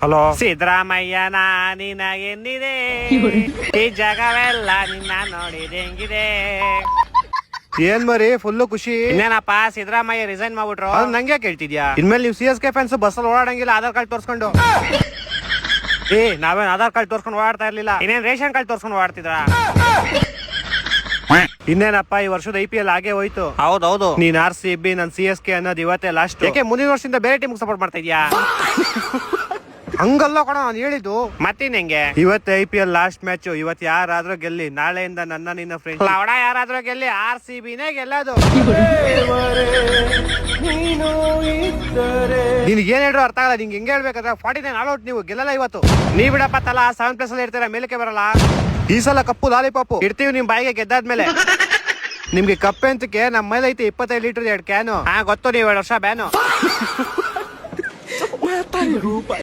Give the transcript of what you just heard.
Hello ಸಿದ್ದರಾಮಯ್ಯನ ನಿನಗೆನ್ನಿದೆ ಈ ಜಗವೆಲ್ಲ ನಿನ್ನ ನೋಡಿದೆ ಹೆಂಗಿದೆ. ಏನ್ ಮರಿ ಫುಲ್ಲು ಖುಷಿ. ಇನ್ನೇನಪ್ಪ ಸಿದ್ದರಾಮಯ್ಯ ರಿಸೈನ್ ಮಾಡ್ಬಿಟ್ರು? ಅದು ನಂಗೆ ಕೇಳ್ತಿದ್ಯಾ? ಇನ್ಮೇಲೆ ನೀವು CSK ಫ್ಯಾನ್ಸ್ ಬಸ್ಸಲ್ಲಿ ಓಡಾಡಂಗಿಲ್ಲ ಆಧಾರ್ ಕಾರ್ಡ್ ತೋರ್ಸ್ಕೊಂಡು. ನಾವೇನ್ ಆಧಾರ್ ಕಾರ್ಡ್ ತೋರ್ಸ್ಕೊಂಡು ಓಡಾಡ್ತಾ ಇರ್ಲಿಲ್ಲ, ಇನ್ನೇನ್ ರೇಷನ್ ಕಾರ್ಡ್ ತೋರ್ಸ್ಕೊಂಡು ಓಡಾಡ್ತಿದ್ರ? ಇನ್ನೇನಪ್ಪ ಈ ವರ್ಷದ IPL ಆಗೇ ಹೋಯ್ತು. ಹೌದೌದು. ನೀನ್ RCB ನನ್ CSK ಅನ್ನೋದು ಇವತ್ತೇ ಲಾಸ್ಟ್. ಯಾಕೆ ಮುಂದಿನ ವರ್ಷದಿಂದ ಬೇರೆ ಟೀಮ್ ಸಪೋರ್ಟ್ ಮಾಡ್ತಾ ಇದೀಯಾ? ಹಂಗಲ್ಲ ಕಣ ನಾನು ಹೇಳಿದ್ದು. ಮತ್ತಿನ್ ಹೆಂಗೆ? ಇವತ್ತೇ IPL ಲಾಸ್ಟ್ ಮ್ಯಾಚ್. ಇವತ್ತು ಯಾರಾದ್ರೂ ಗೆಲ್ಲಿ, ನಾಳೆಯಿಂದ ನನ್ನ ನಿನ್ನ ಫ್ರೆಂಡ್ ಲವಡ ಯಾರಾದ್ರೂ ಗೆಲ್ಲಿ RCBನೇ ಗೆಲ್ಲೋದು. ನಿನ್ಗೆ ಏನ್ ಹೇಳ್ರು ಅರ್ಥ ಆಗಲ್ಲ. ನಿಂಗೆ ಹೆಂಗೆ ಹೇಳ್ಬೇಕಾದ್ರೆ 49 ಆಲ್ ಔಟ್. ನೀವು ಗೆಲ್ಲಲ್ಲ ಇವತ್ತು. ನೀವ್ ಬಿಡಪ್ಪ ತಲಾ 7 ಪ್ಲೇಸ್ ಅಲ್ಲಿ ಇರ್ತೀರಾ, ಮೇಲಕ್ಕೆ ಬರಲ್ಲ. ಈ ಸಲ ಕಪ್ಪು ಲಾಲಿಪಾಪು ಇರ್ತೀವಿ ನಿಮ್ ಬಾಯಿಗೆ ಗೆದ್ದಾದ್ಮೇಲೆ. ನಿಮ್ಗೆ ಕಪ್ಪೆ ಅಂತಕ್ಕೆ ನಮ್ಮ ಮೇಲೆ ಐತಿ 25 ಲೀಟರ್ 2 ಕ್ಯಾನು. ಗೊತ್ತು, ನೀವ್ 2 ವರ್ಷ ಬ್ಯಾನು.